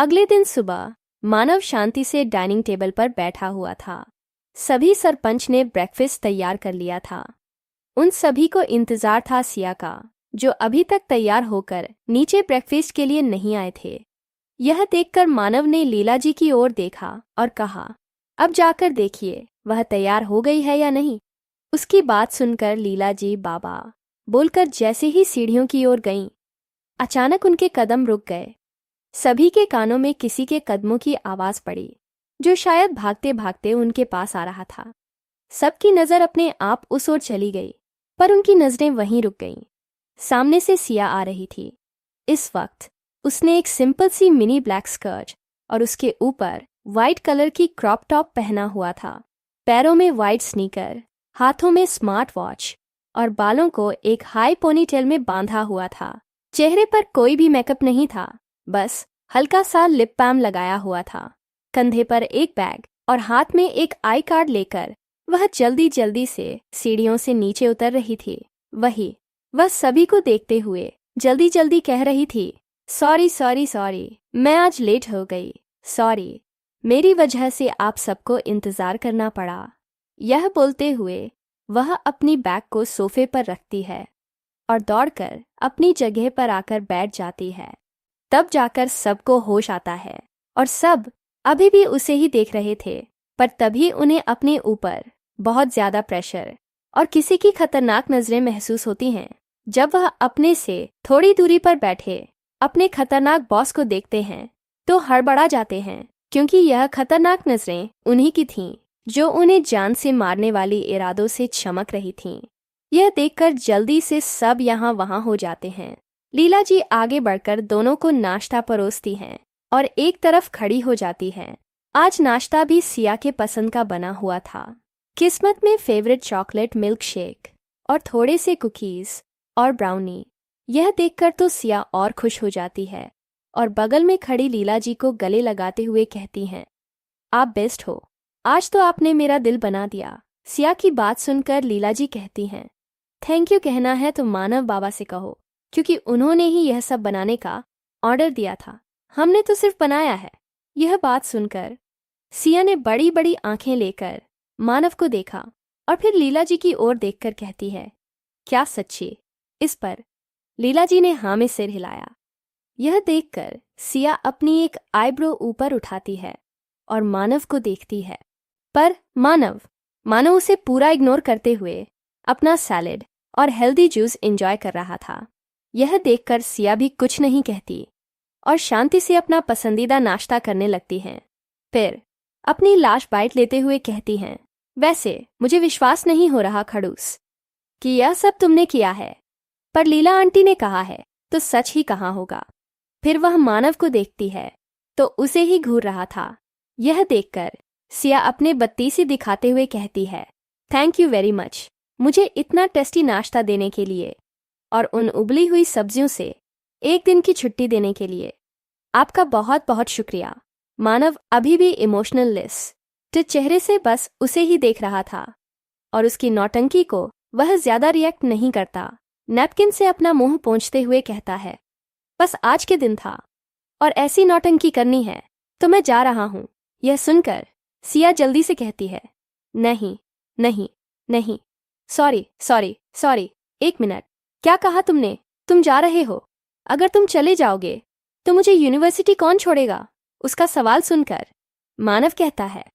अगले दिन सुबह मानव शांति से डाइनिंग टेबल पर बैठा हुआ था। सभी सरपंच ने ब्रेकफास्ट तैयार कर लिया था। उन सभी को इंतजार था सिया का, जो अभी तक तैयार होकर नीचे ब्रेकफास्ट के लिए नहीं आए थे। यह देखकर मानव ने लीला जी की ओर देखा और कहा, अब जाकर देखिए वह तैयार हो गई है या नहीं। उसकी बात सुनकर लीला जी बाबा बोलकर जैसे ही सीढ़ियों की ओर गईं, अचानक उनके कदम रुक गए। सभी के कानों में किसी के कदमों की आवाज पड़ी, जो शायद भागते भागते उनके पास आ रहा था। सबकी नजर अपने आप उस ओर चली गई, पर उनकी नजरें वहीं रुक गईं। सामने से सिया आ रही थी। इस वक्त उसने एक सिंपल सी मिनी ब्लैक स्कर्ट और उसके ऊपर वाइट कलर की क्रॉप टॉप पहना हुआ था। पैरों में वाइट स्नीकर, हाथों में स्मार्ट वॉच और बालों को एक हाई पोनीटेल में बांधा हुआ था। चेहरे पर कोई भी मेकअप नहीं था, बस हल्का सा लिप बाम लगाया हुआ था। कंधे पर एक बैग और हाथ में एक आई कार्ड लेकर वह जल्दी जल्दी से सीढ़ियों से नीचे उतर रही थी। वह सभी को देखते हुए जल्दी जल्दी कह रही थी, सॉरी सॉरी सॉरी, मैं आज लेट हो गई, सॉरी, मेरी वजह से आप सबको इंतजार करना पड़ा। यह बोलते हुए वह अपनी बैग को सोफे पर रखती है और दौड़कर अपनी जगह पर आकर बैठ जाती है। तब जाकर सबको होश आता है और सब अभी भी उसे ही देख रहे थे, पर तभी उन्हें अपने ऊपर बहुत ज्यादा प्रेशर और किसी की खतरनाक नजरें महसूस होती हैं। जब वह अपने से थोड़ी दूरी पर बैठे अपने खतरनाक बॉस को देखते हैं तो हड़बड़ा जाते हैं, क्योंकि यह खतरनाक नजरें उन्हीं की थीं, जो उन्हें जान से मारने वाली इरादों से चमक रही थीं। यह देखकर जल्दी से सब यहाँ वहाँ हो जाते हैं। लीला जी आगे बढ़कर दोनों को नाश्ता परोसती हैं और एक तरफ खड़ी हो जाती हैं। आज नाश्ता भी सिया के पसंद का बना हुआ था। किस्मत में फेवरेट चॉकलेट मिल्क शेक और थोड़े से कुकीज और ब्राउनी। यह देखकर तो सिया और खुश हो जाती है और बगल में खड़ी लीला जी को गले लगाते हुए कहती हैं, आप बेस्ट हो, आज तो आपने मेरा दिल बना दिया। सिया की बात सुनकर लीला जी कहती हैं, थैंक यू कहना है तो मानव बाबा से कहो, क्योंकि उन्होंने ही यह सब बनाने का ऑर्डर दिया था, हमने तो सिर्फ बनाया है। यह बात सुनकर सिया ने बड़ी बड़ी आंखें लेकर मानव को देखा और फिर लीला जी की ओर देखकर कहती है, क्या सच्ची? इस पर लीला जी ने हाँ में सिर हिलाया। यह देखकर सिया अपनी एक आईब्रो ऊपर उठाती है और मानव को देखती है, पर मानव उसे पूरा इग्नोर करते हुए अपना सैलेड और हेल्दी जूस एंजॉय कर रहा था। यह देखकर सिया भी कुछ नहीं कहती और शांति से अपना पसंदीदा नाश्ता करने लगती हैं। फिर अपनी लास्ट बाइट लेते हुए कहती हैं, वैसे मुझे विश्वास नहीं हो रहा खड़ूस कि यह सब तुमने किया है, पर लीला आंटी ने कहा है तो सच ही कहा होगा। फिर वह मानव को देखती है तो उसे ही घूर रहा था। यह देखकर सिया अपने बत्तीसी दिखाते हुए कहती है, थैंक यू वेरी मच, मुझे इतना टेस्टी नाश्ता देने के लिए और उन उबली हुई सब्जियों से एक दिन की छुट्टी देने के लिए आपका बहुत बहुत शुक्रिया। मानव अभी भी इमोशनल लेस चेहरे से बस उसे ही देख रहा था और उसकी नौटंकी को वह ज्यादा रिएक्ट नहीं करता। नैपकिन से अपना मुंह पोंछते हुए कहता है, बस आज के दिन था और ऐसी नौटंकी करनी है तो मैं जा रहा हूं। यह सुनकर सिया जल्दी से कहती है, नहीं नहीं नहीं, सॉरी सॉरी सॉरी, एक मिनट, क्या कहा तुमने? तुम जा रहे हो? अगर तुम चले जाओगे तो मुझे यूनिवर्सिटी कौन छोड़ेगा? उसका सवाल सुनकर मानव कहता है,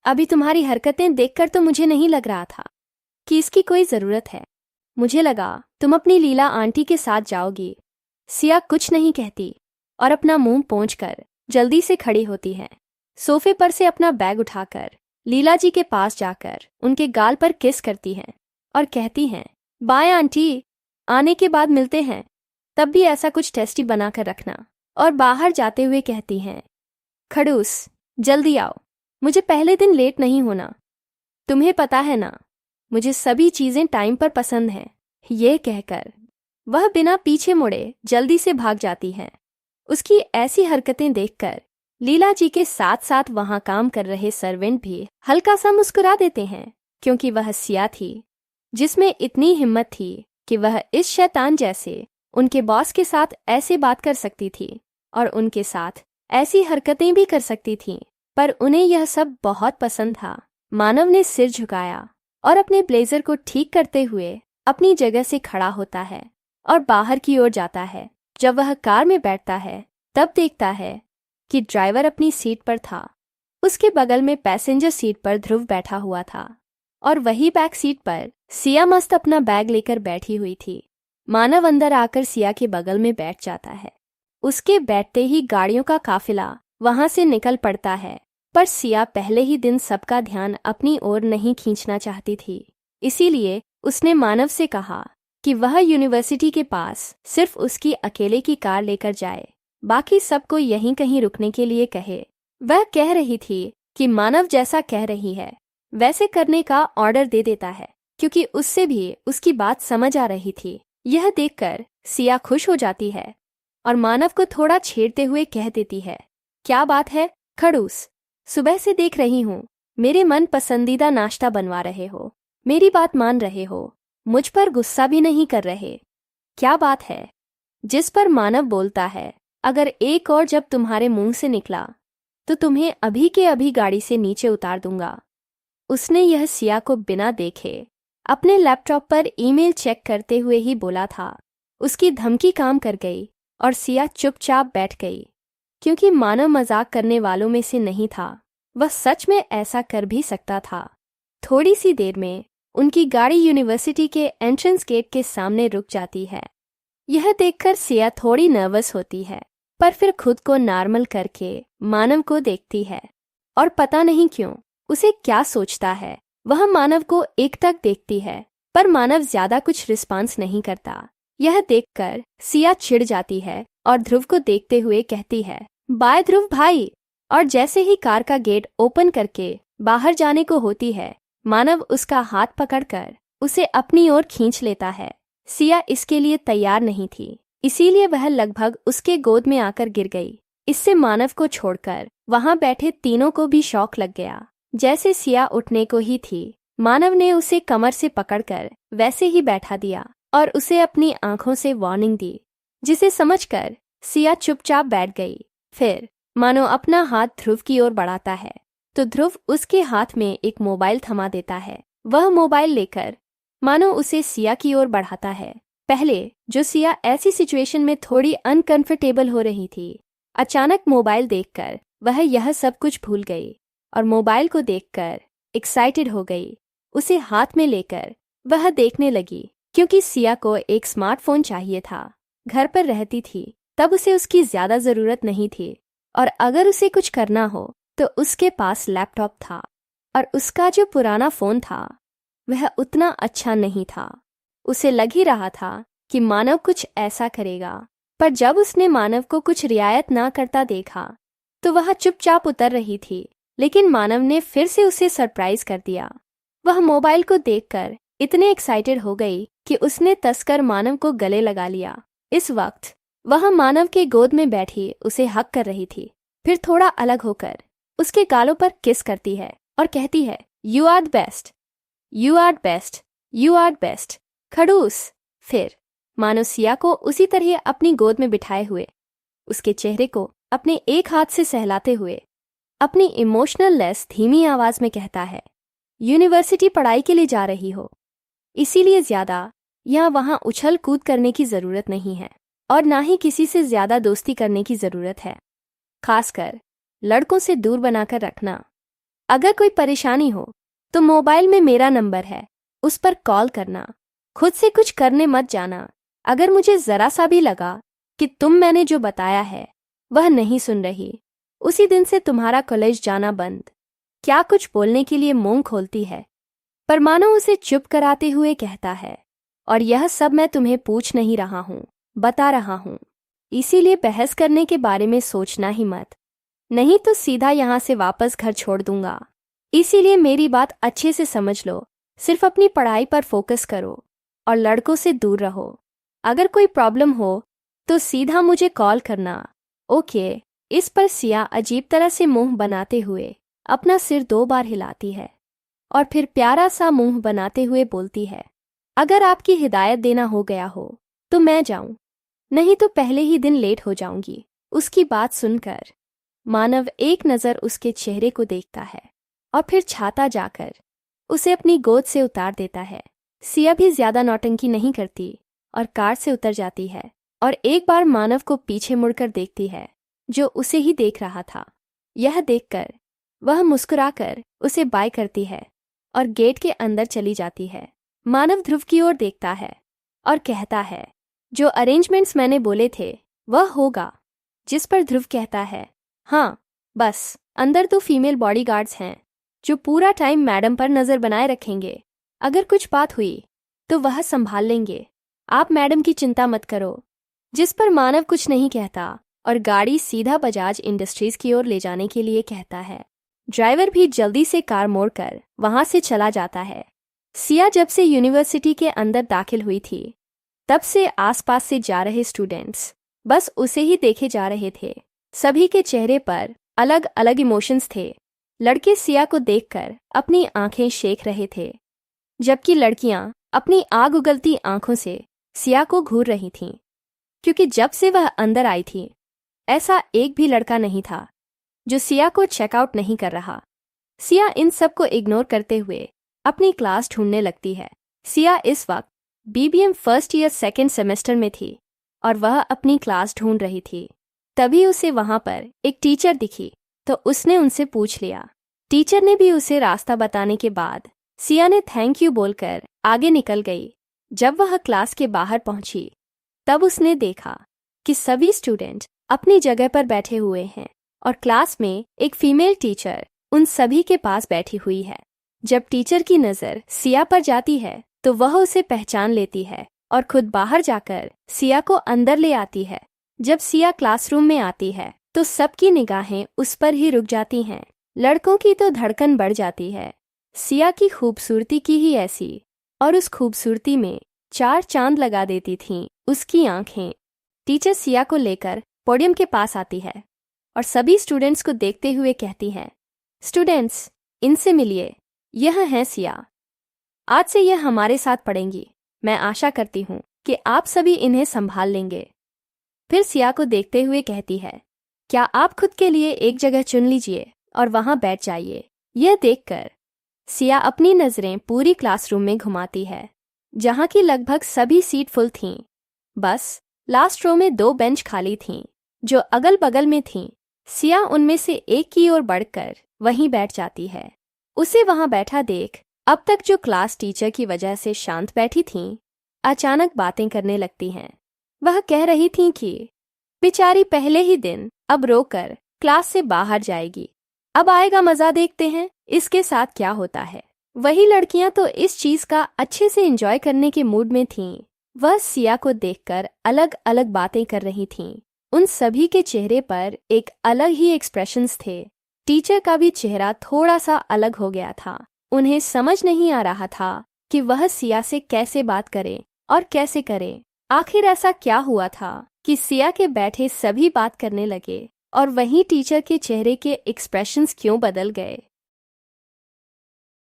अभी तुम्हारी हरकतें देखकर तो मुझे नहीं लग रहा था कि इसकी कोई जरूरत है। मुझे लगा तुम अपनी लीला आंटी के साथ जाओगी। सिया कुछ नहीं कहती और अपना मुंह पोंछकर जल्दी से खड़ी होती है। सोफे पर से अपना बैग उठाकर लीला जी के पास जाकर उनके गाल पर किस करती हैं और कहती हैं, बाय आंटी, आने के बाद मिलते हैं, तब भी ऐसा कुछ टेस्टी बनाकर रखना। और बाहर जाते हुए कहती हैं, खड़ूस जल्दी आओ, मुझे पहले दिन लेट नहीं होना। तुम्हें पता है ना, मुझे सभी चीजें टाइम पर पसंद हैं। ये कहकर वह बिना पीछे मुड़े जल्दी से भाग जाती हैं। उसकी ऐसी हरकतें देखकर लीला जी के साथ साथ वहां काम कर रहे सर्वेंट भी हल्का सा मुस्कुरा देते हैं, क्योंकि वह सिया थी जिसमें इतनी हिम्मत थी कि वह इस शैतान जैसे उनके बॉस के साथ ऐसे बात कर सकती थी और उनके साथ ऐसी हरकतें भी कर सकती थीं, पर उन्हें यह सब बहुत पसंद था। मानव ने सिर झुकाया और अपने ब्लेजर को ठीक करते हुए अपनी जगह से खड़ा होता है और बाहर की ओर जाता है। जब वह कार में बैठता है तब देखता है कि ड्राइवर अपनी सीट पर था। उसके बगल में पैसेंजर सीट पर ध्रुव बैठा हुआ था और वही बैक सीट पर सिया मस्त अपना बैग लेकर बैठी हुई थी। मानव अंदर आकर सिया के बगल में बैठ जाता है। उसके बैठते ही गाड़ियों का काफिला वहां से निकल पड़ता है, पर सिया पहले ही दिन सबका ध्यान अपनी ओर नहीं खींचना चाहती थी। इसीलिए उसने मानव से कहा कि वह यूनिवर्सिटी के पास सिर्फ उसकी अकेले की कार लेकर जाए, बाकी सबको यहीं कहीं रुकने के लिए कहे। वह कह रही थी कि मानव जैसा कह रही है वैसे करने का ऑर्डर दे देता है, क्योंकि उससे भी उसकी बात समझ आ रही थी। यह देखकर सिया खुश हो जाती है और मानव को थोड़ा छेड़ते हुए कह देती है, क्या बात है खड़ूस, सुबह से देख रही हूँ मेरे मन पसंदीदा नाश्ता बनवा रहे हो, मेरी बात मान रहे हो, मुझ पर गुस्सा भी नहीं कर रहे, क्या बात है? जिस पर मानव बोलता है, अगर एक और जब तुम्हारे मुंह से निकला तो तुम्हें अभी के अभी गाड़ी से नीचे उतार दूंगा। उसने यह सिया को बिना देखे अपने लैपटॉप पर ईमेल चेक करते हुए ही बोला था। उसकी धमकी काम कर गई और सिया चुपचाप बैठ गई, क्योंकि मानव मजाक करने वालों में से नहीं था, वह सच में ऐसा कर भी सकता था। थोड़ी सी देर में उनकी गाड़ी यूनिवर्सिटी के एंट्रेंस गेट के सामने रुक जाती है। यह देखकर सिया थोड़ी नर्वस होती है, पर फिर खुद को नॉर्मल करके मानव को देखती है और पता नहीं क्यों उसे क्या सोचता है। वह मानव को एकटक देखती है, पर मानव ज्यादा कुछ रिस्पांस नहीं करता। यह देखकर सिया चिढ़ जाती है और ध्रुव को देखते हुए कहती है, बाय ध्रुव भाई। और जैसे ही कार का गेट ओपन करके बाहर जाने को होती है, मानव उसका हाथ पकड़कर उसे अपनी ओर खींच लेता है। सिया इसके लिए तैयार नहीं थी, इसीलिए वह लगभग उसके गोद में आकर गिर गई। इससे मानव को छोड़कर वहां बैठे तीनों को भी शौक लग गया। जैसे सिया उठने को ही थी, मानव ने उसे कमर से पकड़कर वैसे ही बैठा दिया और उसे अपनी आंखों से वार्निंग दी, जिसे समझकर सिया चुपचाप बैठ गई। फिर मानो अपना हाथ ध्रुव की ओर बढ़ाता है तो ध्रुव उसके हाथ में एक मोबाइल थमा देता है। वह मोबाइल लेकर मानो उसे सिया की ओर बढ़ाता है। पहले जो सिया ऐसी सिचुएशन में थोड़ी अनकंफर्टेबल हो रही थी, अचानक मोबाइल देखकर वह यह सब कुछ भूल गई और मोबाइल को देखकर एक्साइटेड हो गई। उसे हाथ में लेकर वह देखने लगी, क्योंकि सिया को एक स्मार्टफोन चाहिए था। घर पर रहती थी तब उसे उसकी ज्यादा जरूरत नहीं थी, और अगर उसे कुछ करना हो तो उसके पास लैपटॉप था, और उसका जो पुराना फोन था वह उतना अच्छा नहीं था। उसे लग ही रहा था कि मानव कुछ ऐसा करेगा, पर जब उसने मानव को कुछ रियायत ना करता देखा तो वह चुपचाप उतर रही थी। लेकिन मानव ने फिर से उसे सरप्राइज कर दिया। वह मोबाइल को देखकर इतने एक्साइटेड हो गई कि उसने तस्कर मानव को गले लगा लिया। इस वक्त वह मानव के गोद में बैठी उसे हक कर रही थी। फिर थोड़ा अलग होकर उसके गालों पर किस करती है और कहती है, you are the best, you are best, you are best खड़ूस। फिर मानो सिया को उसी तरह अपनी गोद में बिठाए हुए उसके चेहरे को अपने एक हाथ से सहलाते हुए अपनी इमोशनल लेस धीमी आवाज में कहता है, यूनिवर्सिटी पढ़ाई के लिए जा रही हो, इसीलिए ज्यादा यहाँ वहाँ उछल कूद करने की जरूरत नहीं है, और ना ही किसी से ज्यादा दोस्ती करने की जरूरत है। खासकर लड़कों से दूर बनाकर रखना। अगर कोई परेशानी हो तो मोबाइल में मेरा नंबर है, उस पर कॉल करना। खुद से कुछ करने मत जाना। अगर मुझे जरा सा भी लगा कि मैंने जो बताया है वह नहीं सुन रही, उसी दिन से तुम्हारा कॉलेज जाना बंद। क्या कुछ बोलने के लिए मुंह खोलती है, पर मानो उसे चुप कराते हुए कहता है, और यह सब मैं तुम्हें पूछ नहीं रहा हूँ, बता रहा हूँ। इसीलिए बहस करने के बारे में सोचना ही मत, नहीं तो सीधा यहाँ से वापस घर छोड़ दूंगा। इसीलिए मेरी बात अच्छे से समझ लो, सिर्फ अपनी पढ़ाई पर फोकस करो और लड़कों से दूर रहो। अगर कोई प्रॉब्लम हो तो सीधा मुझे कॉल करना, ओके? इस पर सिया अजीब तरह से मुंह बनाते हुए अपना सिर 2 बार हिलाती है और फिर प्यारा सा मुंह बनाते हुए बोलती है, अगर आपकी हिदायत देना हो गया हो तो मैं जाऊं, नहीं तो पहले ही दिन लेट हो जाऊंगी। उसकी बात सुनकर मानव एक नज़र उसके चेहरे को देखता है और फिर छाता जाकर उसे अपनी गोद से उतार देता है। सिया भी ज्यादा नौटंकी नहीं करती और कार से उतर जाती है और एक बार मानव को पीछे मुड़कर देखती है, जो उसे ही देख रहा था। यह देखकर वह मुस्कुराकर उसे बाय करती है और गेट के अंदर चली जाती है। मानव ध्रुव की ओर देखता है और कहता है, जो अरेंजमेंट्स मैंने बोले थे वह होगा? जिस पर ध्रुव कहता है, हाँ, बस अंदर 2 फीमेल बॉडीगार्ड्स हैं जो पूरा टाइम मैडम पर नजर बनाए रखेंगे। अगर कुछ बात हुई तो वह संभाल लेंगे, आप मैडम की चिंता मत करो। जिस पर मानव कुछ नहीं कहता और गाड़ी सीधा बजाज इंडस्ट्रीज की ओर ले जाने के लिए कहता है। ड्राइवर भी जल्दी से कार मोड़कर वहां से चला जाता है। सिया जब से यूनिवर्सिटी के अंदर दाखिल हुई थी तब से आसपास से जा रहे स्टूडेंट्स बस उसे ही देखे जा रहे थे। सभी के चेहरे पर अलग अलग इमोशंस थे। लड़के सिया को देखकर अपनी आंखें सेक रहे थे, जबकि लड़कियां अपनी आग उगलती आंखों से सिया को घूर रही थीं, क्योंकि जब से वह अंदर आई थी ऐसा एक भी लड़का नहीं था जो सिया को चेकआउट नहीं कर रहा। सिया इन सब को इग्नोर करते हुए अपनी क्लास ढूंढने लगती है। सिया इस वक्त BBM first year second semester में थी और वह अपनी क्लास ढूंढ रही थी। तभी उसे वहां पर एक टीचर दिखी तो उसने उनसे पूछ लिया। टीचर ने भी उसे रास्ता बताने के बाद सिया ने थैंक यू बोलकर आगे निकल गई। जब वह क्लास के बाहर पहुंची तब उसने देखा कि सभी स्टूडेंट अपनी जगह पर बैठे हुए हैं और क्लास में एक फीमेल टीचर उन सभी के पास बैठी हुई है। जब टीचर की नज़र सिया पर जाती है तो वह उसे पहचान लेती है और खुद बाहर जाकर सिया को अंदर ले आती है। जब सिया क्लासरूम में आती है तो सबकी निगाहें उस पर ही रुक जाती हैं। लड़कों की तो धड़कन बढ़ जाती है। सिया की खूबसूरती की ही ऐसी, और उस खूबसूरती में 4 चांद लगा देती थीं उसकी आंखें। टीचर सिया को लेकर पोडियम के पास आती है और सभी स्टूडेंट्स को देखते हुए कहती है, स्टूडेंट्स, इनसे मिलिए, यह हैं सिया। आज से यह हमारे साथ पढ़ेंगी। मैं आशा करती हूँ कि आप सभी इन्हें संभाल लेंगे। फिर सिया को देखते हुए कहती है, क्या आप खुद के लिए एक जगह चुन लीजिए और वहां बैठ जाइए। यह देखकर सिया अपनी नजरें पूरी क्लासरूम में घुमाती है, जहां की लगभग सभी सीट फुल थीं। बस लास्ट रो में 2 बेंच खाली थीं जो अगल बगल में थीं। सिया उनमें से एक की ओर बढ़कर वहीं बैठ जाती है। उसे वहां बैठा देख अब तक जो क्लास टीचर की वजह से शांत बैठी थीं, अचानक बातें करने लगती हैं। वह कह रही थीं कि बेचारी पहले ही दिन अब रोकर क्लास से बाहर जाएगी। अब आएगा मजा, देखते हैं इसके साथ क्या होता है। वही लड़कियां तो इस चीज का अच्छे से एंजॉय करने के मूड में थीं। वह सिया को देखकर अलग अलग बातें कर रही थीं। उन सभी के चेहरे पर एक अलग ही एक्सप्रेशंस थे। टीचर का भी चेहरा थोड़ा सा अलग हो गया था। उन्हें समझ नहीं आ रहा था कि वह सिया से कैसे बात करे और कैसे करे। आखिर ऐसा क्या हुआ था कि सिया के बैठे सभी बात करने लगे और वहीं टीचर के चेहरे के एक्सप्रेशंस क्यों बदल गए।